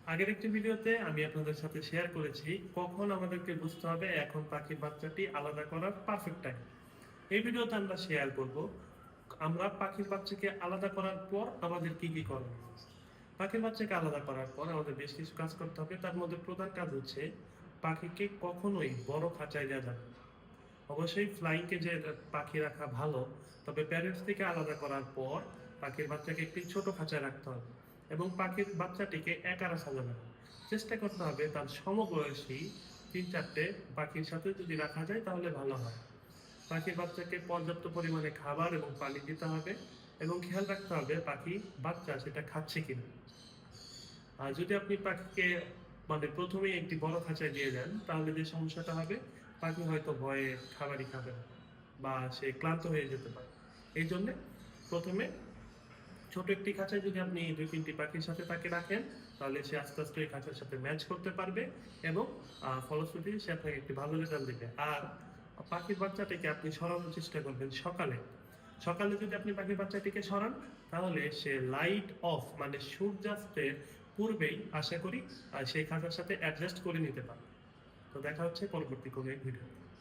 আগের একটি ভিডিওতে আমি আপনাদের সাথে শেয়ার করেছি কখন আমাদেরকে বুঝতে হবে এখন পাখির বাচ্চাটি আলাদা করার পারফেক্ট টাইম। এই ভিডিওতে আমরা শেয়ার করব আমরা পাখির বাচ্চাকে আলাদা করার পর আমাদের কি কি করণীয়। পাখির বাচ্চাকে আলাদা করার পর আমাদের বেশ কিছু কাজ করতে হবে। তার মধ্যে প্রধান কাজ হচ্ছে পাখিকে কখনোই বড় খাঁচায় দেওয়া যাবে না। অবশ্যই ফ্লাইং কেজে পাখি রাখা ভালো, তবে প্যারেন্টস থেকে আলাদা করার পর পাখির বাচ্চাকে একটি ছোট খাঁচায় রাখতে হবে এবং পাখির বাচ্চাটিকে একা রাখা যাবে না। চেষ্টা করতে হবে তার সমবয়সী ৩-৪টে পাখির সাথে যদি রাখা যায় তাহলে ভালো হয়। পাখির বাচ্চাকে পর্যাপ্ত পরিমাণে খাবার এবং পানি দিতে হবে এবং খেয়াল রাখতে হবে পাখি বাচ্চা সেটা খাচ্ছে কিনা। আর যদি আপনি পাখিকে প্রথমেই একটি বড় খাঁচায় দিয়ে দেন, তাহলে যে সমস্যাটা হবে, পাখি হয়তো ভয়ে খাবারই খাবে না বা সে ক্লান্ত হয়ে যেতে পারে। এই জন্যে প্রথমে ছোট একটি খাঁচায় যদি আপনি ২-৩টি পাখির সাথে তাকে রাখেন, তাহলে সে আস্তে, আস্তে ওই খাঁচার সাথে ম্যাচ করতে পারবে এবং ফলশ্রুতিতে সে আপনাকে একটি ভালো রেজাল্ট দিবে। আর পাখির বাচ্চাটিকে আপনি সরানোর চেষ্টা করবেন সকালে। সকালে যদি আপনি পাখির বাচ্চাটিকে সরান, তাহলে সে লাইট অফ সূর্যাস্তের পূর্বেই আশা করি সেই খাঁচার সাথে অ্যাডজাস্ট করে নিতে পারবে। তো দেখা হচ্ছে পরবর্তী কোনো এক ভিডিওতে।